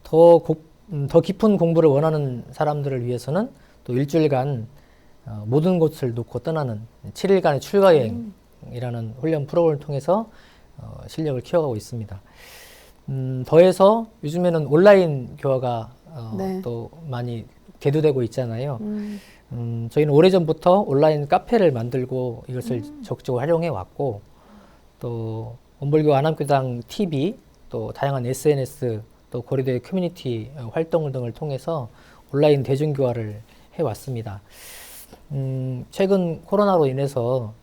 S3: 더 깊은 공부를 원하는 사람들을 위해서는 또 일주일간 모든 곳을 놓고 떠나는 7일간의 출가 여행이라는 훈련 프로그램을 통해서 실력을 키워가고 있습니다. 더해서 요즘에는 온라인 교화가
S1: 네.
S3: 또 많이 대두되고 있잖아요. 저희는 오래전부터 온라인 카페를 만들고 이것을 적극적으로 활용해 왔고 또 원불교 안암교당 TV 또 다양한 SNS 또 고려대 커뮤니티 활동 등을 통해서 온라인 대중교화를 해왔습니다. 최근 코로나로 인해서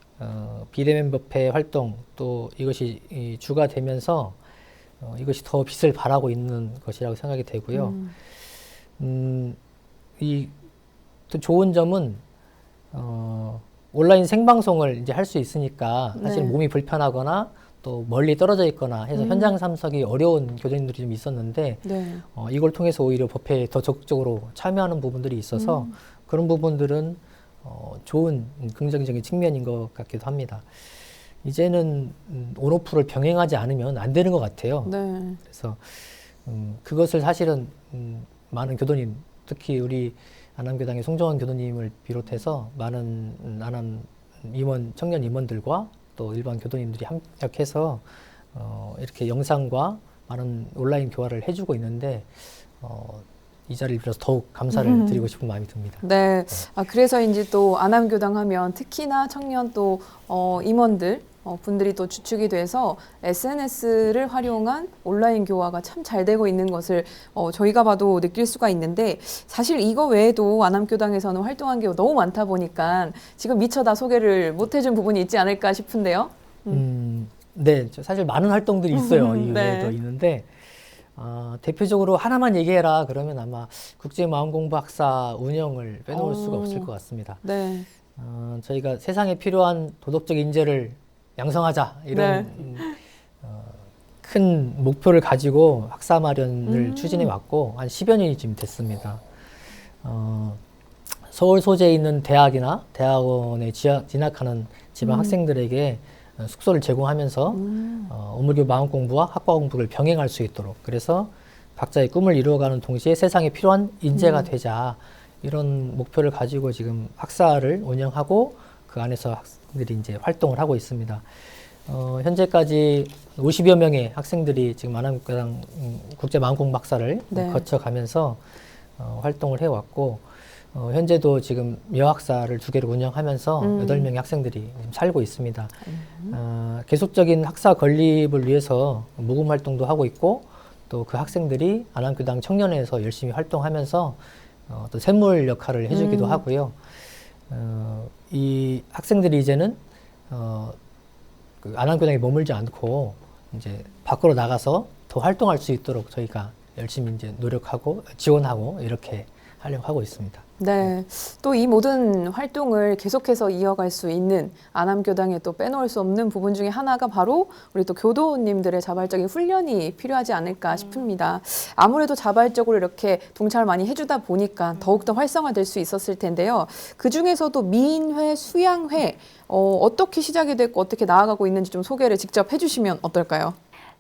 S3: 비대면 법회 활동 또 이것이 주가 되면서 이것이 더 빛을 발하고 있는 것이라고 생각이 되고요. 이 또 좋은 점은 온라인 생방송을 이제 할 수 있으니까 사실
S1: 네.
S3: 몸이 불편하거나 또 멀리 떨어져 있거나 해서 현장 참석이 어려운 교도님들이 좀 있었는데
S1: 네.
S3: 이걸 통해서 오히려 법회에 더 적극적으로 참여하는 부분들이 있어서 그런 부분들은 좋은 긍정적인 측면인 것 같기도 합니다. 이제는 온오프를 병행하지 않으면 안 되는 것 같아요.
S1: 네.
S3: 그래서 그것을 사실은 많은 교도님, 특히 우리 안암교당의 송정원 교도님을 비롯해서 많은 안암 임원, 청년 임원들과 또 일반 교도님들이 합작해서 이렇게 영상과 많은 온라인 교화를 해주고 있는데 이 자리를 빌어서 더욱 감사를 드리고 싶은 마음이 듭니다.
S1: 네. 그래서인지 또 안암교당 하면 특히나 청년 또 임원들 분들이 또 주축이 돼서 SNS를 활용한 온라인 교화가 참 잘 되고 있는 것을 저희가 봐도 느낄 수가 있는데 사실 이거 외에도 안암교당에서는 활동한 게 너무 많다 보니까 지금 미처 다 소개를 못 해준 부분이 있지 않을까 싶은데요.
S3: 네, 사실 많은 활동들이 있어요. 이
S1: 네.
S3: 외에도 있는데 대표적으로 하나만 얘기해라 그러면 아마 국제마음공부 학사 운영을 빼놓을 수가 없을 것 같습니다.
S1: 네.
S3: 저희가 세상에 필요한 도덕적 인재를 양성하자 이런 큰 목표를 가지고 학사 마련을 추진해 왔고 한 10여 년이 지금 됐습니다. 서울 소재에 있는 대학이나 대학원에 진학하는 지방 학생들에게 숙소를 제공하면서 원불교 마음 공부와 학과 공부를 병행할 수 있도록 그래서 각자의 꿈을 이루어가는 동시에 세상에 필요한 인재가 되자 이런 목표를 가지고 지금 학사를 운영하고 그 안에서 학생들이 이제 활동을 하고 있습니다. 현재까지 50여 명의 학생들이 지금 안암교당 국제 마음 공부 학사를
S1: 네. 거쳐가면서
S3: 활동을 해왔고 현재도 지금 여학사를 2개를 운영하면서 8명의 학생들이 지금 살고 있습니다. 계속적인 학사 건립을 위해서 모금 활동도 하고 있고 또 그 학생들이 안암교당 청년회에서 열심히 활동하면서 또 샘물 역할을 해주기도 하고요. 이 학생들이 이제는 그 안암교당에 머물지 않고 이제 밖으로 나가서 더 활동할 수 있도록 저희가 열심히 이제 노력하고 지원하고 이렇게 하려고 하고 있습니다.
S1: 네. 또 이 모든 활동을 계속해서 이어갈 수 있는 안암교당에 또 빼놓을 수 없는 부분 중에 하나가 바로 우리 또 교도님들의 자발적인 훈련이 필요하지 않을까 싶습니다. 아무래도 자발적으로 이렇게 동참을 많이 해주다 보니까 더욱더 활성화될 수 있었을 텐데요. 그 중에서도 미인회, 수양회, 어떻게 시작이 됐고 어떻게 나아가고 있는지 좀 소개를 직접 해주시면 어떨까요?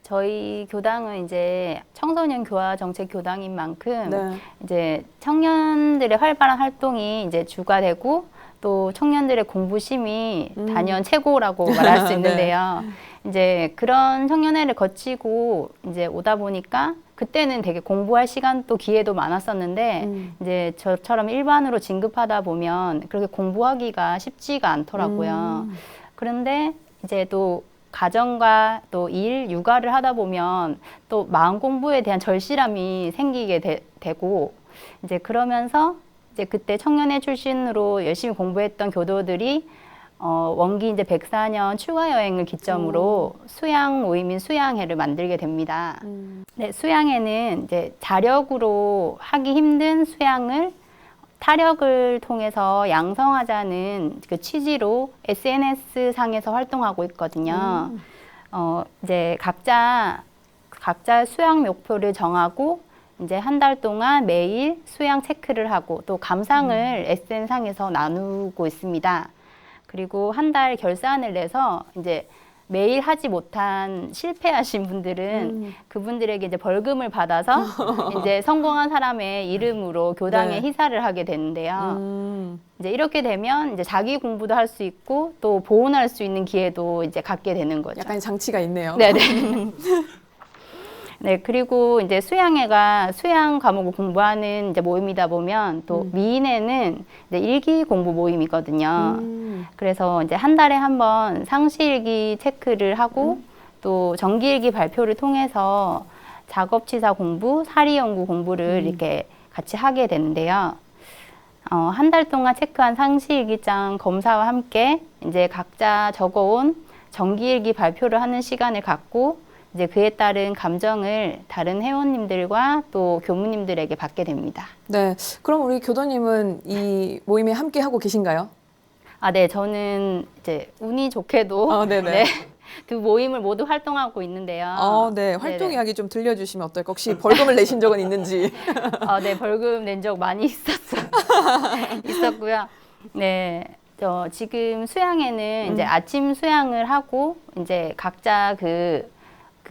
S4: 저희 교당은 이제 청소년 교화 정책 교당인 만큼
S1: 네.
S4: 이제 청년들의 활발한 활동이 이제 주가 되고 또 청년들의 공부심이 단연 최고라고 말할 수
S1: 네.
S4: 있는데요. 이제 그런 청년회를 거치고 이제 오다 보니까 그때는 되게 공부할 시간도 기회도 많았었는데 이제 저처럼 일반으로 진급하다 보면 그렇게 공부하기가 쉽지가 않더라고요. 그런데 이제 또 가정과 또 일, 육아를 하다 보면 또 마음 공부에 대한 절실함이 생기게 되고 이제 그러면서 이제 그때 청년회 출신으로 열심히 공부했던 교도들이 원기 이제 104년 출가 여행을 기점으로 수양 모임인 수양회를 만들게 됩니다. 네, 수양회는 이제 자력으로 하기 힘든 수양을 타력을 통해서 양성하자는 그 취지로 SNS 상에서 활동하고 있거든요. 이제 각자 수양 목표를 정하고 이제 한 달 동안 매일 수양 체크를 하고 또 감상을 SNS 상에서 나누고 있습니다. 그리고 한 달 결산을 내서 이제 매일 하지 못한 실패하신 분들은 그분들에게 이제 벌금을 받아서 이제 성공한 사람의 이름으로 교당에
S1: 네.
S4: 희사를 하게 되는데요. 이제 이렇게 되면 이제 자기 공부도 할 수 있고 또 보온할 수 있는 기회도 이제 갖게 되는 거죠.
S1: 약간 장치가 있네요.
S4: 네네. 네, 그리고 이제 수양회가 수양 과목을 공부하는 이제 모임이다 보면 또 미인회는 이제 일기 공부 모임이거든요. 그래서 이제 한 달에 한 번 상시일기 체크를 하고 또 정기일기 발표를 통해서 작업치사 공부, 사리연구 공부를 이렇게 같이 하게 되는데요. 한 달 동안 체크한 상시일기장 검사와 함께 이제 각자 적어온 정기일기 발표를 하는 시간을 갖고 이제 그에 따른 감정을 다른 회원님들과 또 교무님들에게 받게 됩니다.
S1: 네. 그럼 우리 교도님은 이 모임에 함께 하고 계신가요?
S4: 아, 네, 저는 이제 운이 좋게도
S1: 네네.
S4: 네, 두 모임을 모두 활동하고 있는데요.
S1: 네. 활동
S4: 네네.
S1: 이야기 좀 들려주시면 어떨까? 혹시 벌금을 내신 적은 있는지?
S4: 네, 벌금 낸 적 많이 있었고요. 네, 지금 수양에는 이제 아침 수양을 하고 이제 각자 그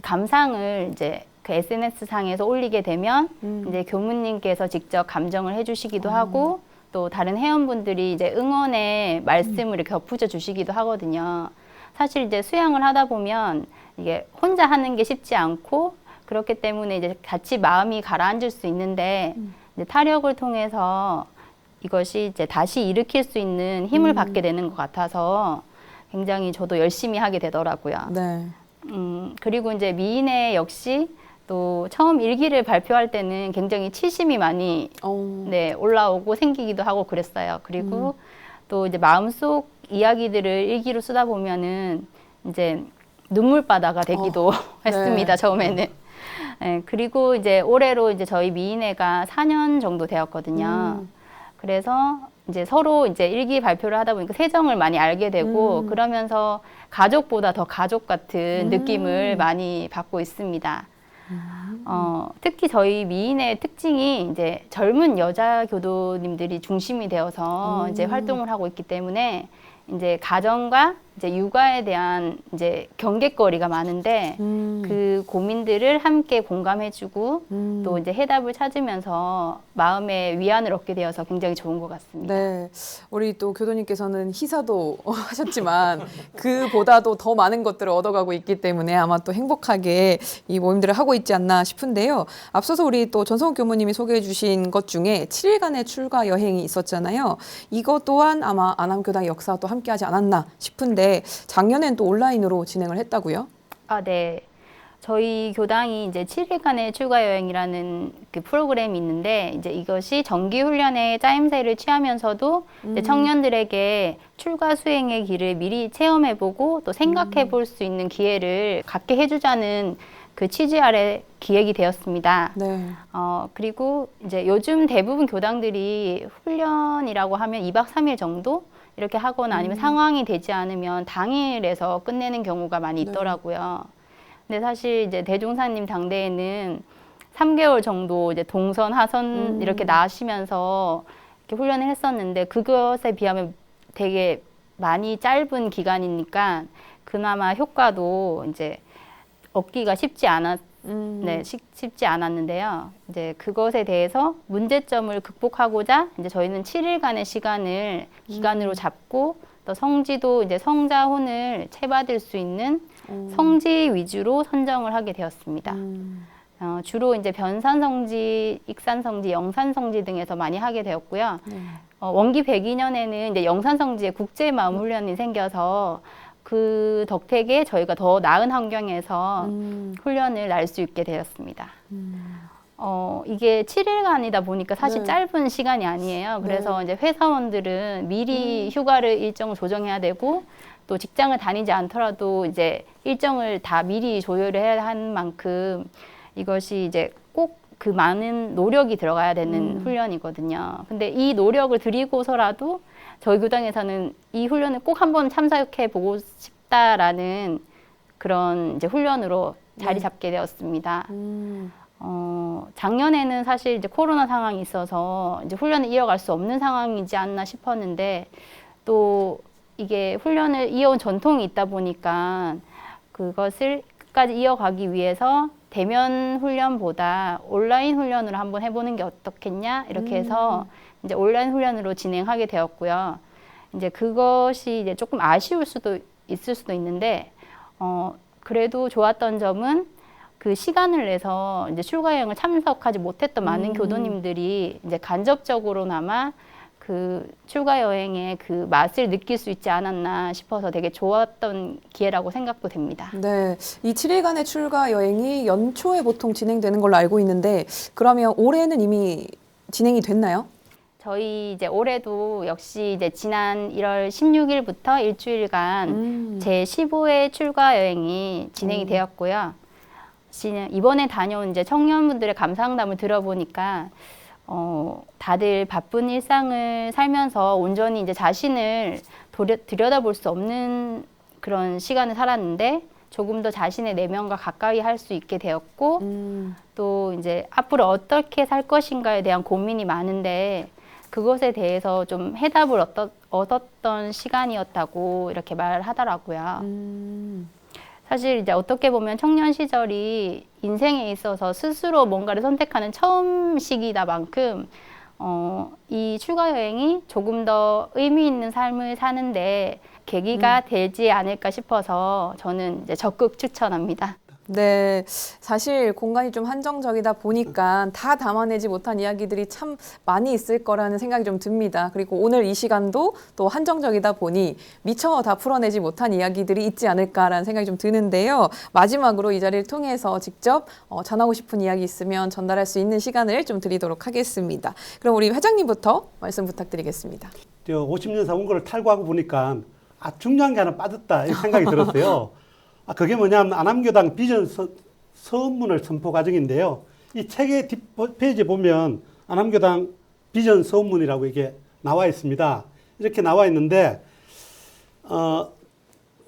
S4: 감상을 이제 그 SNS 상에서 올리게 되면 이제 교무님께서 직접 감정을 해주시기도 하고 또 다른 회원분들이 이제 응원의 말씀을 이렇게 덧붙여 주시기도 하거든요. 사실 이제 수양을 하다 보면 이게 혼자 하는 게 쉽지 않고 그렇기 때문에 이제 같이 마음이 가라앉을 수 있는데 이제 타력을 통해서 이것이 이제 다시 일으킬 수 있는 힘을 받게 되는 것 같아서 굉장히 저도 열심히 하게 되더라고요.
S1: 네.
S4: 그리고 이제 미인회 역시 또 처음 일기를 발표할 때는 굉장히 치심이 많이 네, 올라오고 생기기도 하고 그랬어요. 그리고 또 이제 마음속 이야기들을 일기로 쓰다 보면은 이제 눈물바다가 되기도 했습니다.
S1: 네.
S4: 처음에는. 네, 그리고 이제 올해로 이제 저희 미인회가 4년 정도 되었거든요. 그래서 이제 서로 이제 일기 발표를 하다 보니까 세정을 많이 알게 되고 그러면서 가족보다 더 가족 같은 느낌을 많이 받고 있습니다. 특히 저희 미인의 특징이 이제 젊은 여자 교도님들이 중심이 되어서 이제 활동을 하고 있기 때문에 이제 가정과 이제 육아에 대한 이제 경계거리가 많은데 그 고민들을 함께 공감해주고 또 이제 해답을 찾으면서 마음의 위안을 얻게 되어서 굉장히 좋은 것 같습니다.
S1: 네. 우리 또 교도님께서는 희사도 하셨지만 그보다도 더 많은 것들을 얻어가고 있기 때문에 아마 또 행복하게 이 모임들을 하고 있지 않나 싶은데요. 앞서서 우리 또 전성욱 교무님이 소개해 주신 것 중에 7일간의 출가 여행이 있었잖아요. 이것 또한 아마 안암교당의 역사와 또 함께하지 않았나 싶은데 작년엔 또 온라인으로 진행을 했다고요?
S4: 아, 네. 저희 교당이 이제 7일간의 출가 여행이라는 그 프로그램이 있는데 이제 이것이 정기 훈련의 짜임새를 취하면서도 이제 청년들에게 출가 수행의 길을 미리 체험해보고 또 생각해볼 수 있는 기회를 갖게 해주자는 그 취지 아래 기획이 되었습니다.
S1: 네.
S4: 그리고 이제 요즘 대부분 교당들이 훈련이라고 하면 2박 3일 정도 이렇게 하거나 아니면 상황이 되지 않으면 당일에서 끝내는 경우가 많이 있더라고요. 근데 사실 이제 대종사님 당대에는 3개월 정도 이제 동선, 하선 이렇게 나시면서 이렇게 훈련을 했었는데 그것에 비하면 되게 많이 짧은 기간이니까 그나마 효과도 이제 얻기가 쉽지 쉽지 않았는데요. 이제 그것에 대해서 문제점을 극복하고자 이제 저희는 7일간의 기간으로 잡고 또 성지도 이제 성자혼을 채받을 수 있는 성지 위주로 선정을 하게 되었습니다. 주로 이제 변산성지, 익산성지, 영산성지 등에서 많이 하게 되었고요. 원기 102년에는 이제 영산성지에 국제마음훈련이 생겨서 그 덕택에 저희가 더 나은 환경에서 훈련을 날 수 있게 되었습니다. 이게 7일간이다 보니까 사실 짧은 시간이 아니에요. 그래서 이제 회사원들은 미리 휴가를 일정을 조정해야 되고 또 직장을 다니지 않더라도 이제 일정을 다 미리 조율을 해야 하는 만큼 이것이 이제 꼭 그 많은 노력이 들어가야 되는 훈련이거든요. 근데 이 노력을 들이고서라도 저희 교당에서는 이 훈련을 꼭 한번 참석해 보고 싶다라는 그런 이제 훈련으로 자리 잡게 되었습니다. 작년에는 사실 이제 코로나 상황이 있어서 이제 훈련을 이어갈 수 없는 상황이지 않나 싶었는데 또 이게 훈련을 이어온 전통이 있다 보니까 그것을 끝까지 이어가기 위해서 대면 훈련보다 온라인 훈련으로 한번 해보는 게 어떻겠냐 이렇게 해서 이제 온라인 훈련으로 진행하게 되었고요. 이제 그것이 이제 조금 아쉬울 수도 있을 수도 있는데 그래도 좋았던 점은 그 시간을 내서 이제 출가 여행을 참석하지 못했던 많은 교도님들이 이제 간접적으로나마 그 출가 여행의 그 맛을 느낄 수 있지 않았나 싶어서 되게 좋았던 기회라고 생각도 됩니다.
S1: 네, 이 7일간의 출가 여행이 연초에 보통 진행되는 걸로 알고 있는데 그러면 올해는 이미 진행이 됐나요?
S4: 저희 이제 올해도 역시 이제 지난 1월 16일부터 일주일간 제 15회 출가 여행이 진행이 되었고요. 이번에 다녀온 이제 청년분들의 감상담을 들어보니까 다들 바쁜 일상을 살면서 온전히 이제 자신을 들여다볼 수 없는 그런 시간을 살았는데 조금 더 자신의 내면과 가까이 할 수 있게 되었고 또 이제 앞으로 어떻게 살 것인가에 대한 고민이 많은데 그것에 대해서 좀 해답을 얻었던 시간이었다고 이렇게 말하더라고요. 사실 이제 어떻게 보면 청년 시절이 인생에 있어서 스스로 뭔가를 선택하는 처음 시기다 만큼 이 출가 여행이 조금 더 의미 있는 삶을 사는데 계기가 되지 않을까 싶어서 저는 이제 적극 추천합니다.
S1: 네, 사실 공간이 좀 한정적이다 보니까 다 담아내지 못한 이야기들이 참 많이 있을 거라는 생각이 좀 듭니다. 그리고 오늘 이 시간도 또 한정적이다 보니 미처 다 풀어내지 못한 이야기들이 있지 않을까라는 생각이 좀 드는데요. 마지막으로 이 자리를 통해서 직접 전하고 싶은 이야기 있으면 전달할 수 있는 시간을 좀 드리도록 하겠습니다. 그럼 우리 회장님부터 말씀 부탁드리겠습니다.
S2: 50년 사원고를 탈구하고 보니까 중요한 게 하나 빠졌다 이 생각이 들었어요. 그게 뭐냐면 안암교당 비전 서문을 선포 과정인데요. 이 책의 뒷페이지에 보면 안암교당 비전 서문이라고 이게 나와 있습니다. 이렇게 나와 있는데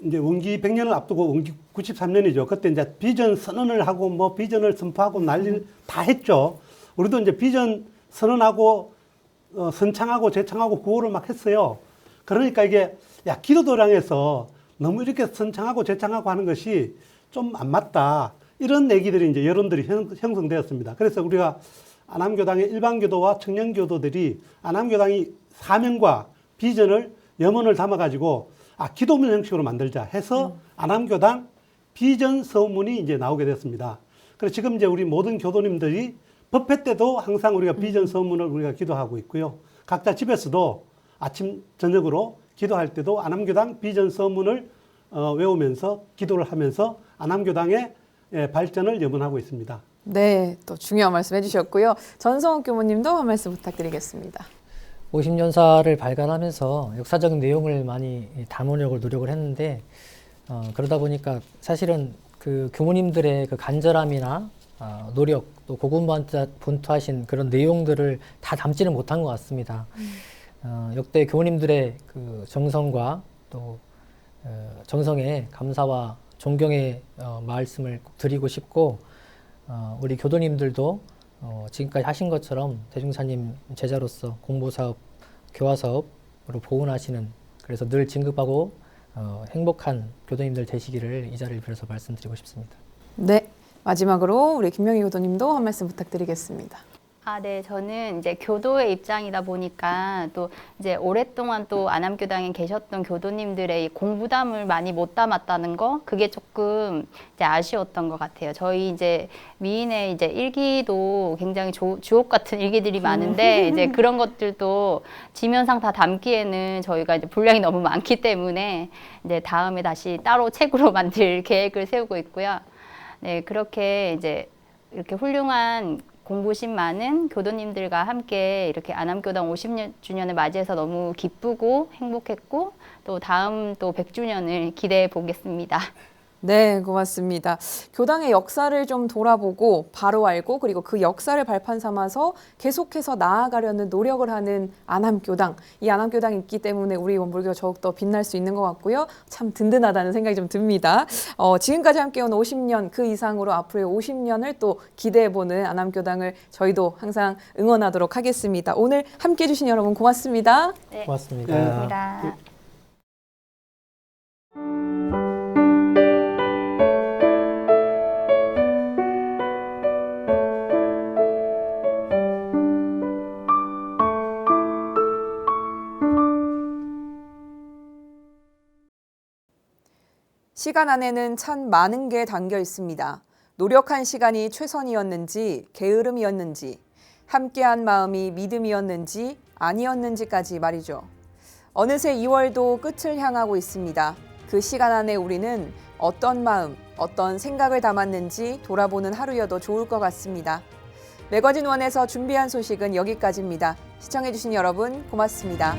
S2: 이제 원기 100년을 앞두고 원기 93년이죠. 그때 이제 비전 선언을 하고 뭐 비전을 선포하고 난리를 다 했죠. 우리도 이제 비전 선언하고 선창하고 재창하고 구호를 막 했어요. 그러니까 이게 기도도량에서 너무 이렇게 선창하고 재창하고 하는 것이 좀 안 맞다. 이런 얘기들이 이제 여론들이 형성되었습니다. 그래서 우리가 안암교당의 일반교도와 청년교도들이 안암교당이 사명과 비전을 염원을 담아가지고 기도문 형식으로 만들자 해서 안암교당 비전 서문이 이제 나오게 됐습니다. 그래서 지금 이제 우리 모든 교도님들이 법회 때도 항상 우리가 비전 서문을 우리가 기도하고 있고요. 각자 집에서도 아침, 저녁으로 기도할 때도 안암교당 비전 서문을 외우면서 기도를 하면서 안암교당의 발전을 염원하고 있습니다.
S1: 네, 또 중요한 말씀 해주셨고요. 전성욱 교무님도 한 말씀 부탁드리겠습니다.
S3: 50년사를 발간하면서 역사적인 내용을 많이 담으려고 노력을 했는데 그러다 보니까 사실은 그 교무님들의 그 간절함이나 노력 또 고군분투하신 그런 내용들을 다 담지는 못한 것 같습니다. 역대 교무님들의 그 정성과 또 정성에 감사와 존경의 말씀을 꼭 드리고 싶고 우리 교도님들도 지금까지 하신 것처럼 대중사님 제자로서 공보사업, 교화사업으로 보훈하시는 그래서 늘 진급하고 행복한 교도님들 되시기를 이 자리를 빌어서 말씀드리고 싶습니다.
S1: 네, 마지막으로 우리 김명희 교도님도 한 말씀 부탁드리겠습니다.
S4: 네, 저는 이제 교도의 입장이다 보니까 또 이제 오랫동안 또 안암교당에 계셨던 교도님들의 이 공부담을 많이 못 담았다는 거, 그게 조금 이제 아쉬웠던 것 같아요. 저희 이제 미인의 이제 일기도 굉장히 주옥 같은 일기들이 많은데 이제 그런 것들도 지면상 다 담기에는 저희가 이제 분량이 너무 많기 때문에 이제 다음에 다시 따로 책으로 만들 계획을 세우고 있고요. 네, 그렇게 이제 이렇게 훌륭한 공부심 많은 교도님들과 함께 이렇게 안암교당 50주년을 맞이해서 너무 기쁘고 행복했고 또 다음 또 100주년을 기대해 보겠습니다.
S1: 네, 고맙습니다. 교당의 역사를 좀 돌아보고 바로 알고 그리고 그 역사를 발판 삼아서 계속해서 나아가려는 노력을 하는 안암교당. 이 안암교당이 있기 때문에 우리 원불교가 더욱더 빛날 수 있는 것 같고요. 참 든든하다는 생각이 좀 듭니다. 지금까지 함께온 50년 그 이상으로 앞으로의 50년을 또 기대해보는 안암교당을 저희도 항상 응원하도록 하겠습니다. 오늘 함께해 주신 여러분 고맙습니다.
S4: 네,
S3: 고맙습니다.
S4: 고맙습니다.
S1: 시간 안에는 참 많은 게 담겨 있습니다. 노력한 시간이 최선이었는지 게으름이었는지 함께한 마음이 믿음이었는지 아니었는지까지 말이죠. 어느새 2월도 끝을 향하고 있습니다. 그 시간 안에 우리는 어떤 마음, 어떤 생각을 담았는지 돌아보는 하루여도 좋을 것 같습니다. 매거진 원에서 준비한 소식은 여기까지입니다. 시청해주신 여러분 고맙습니다.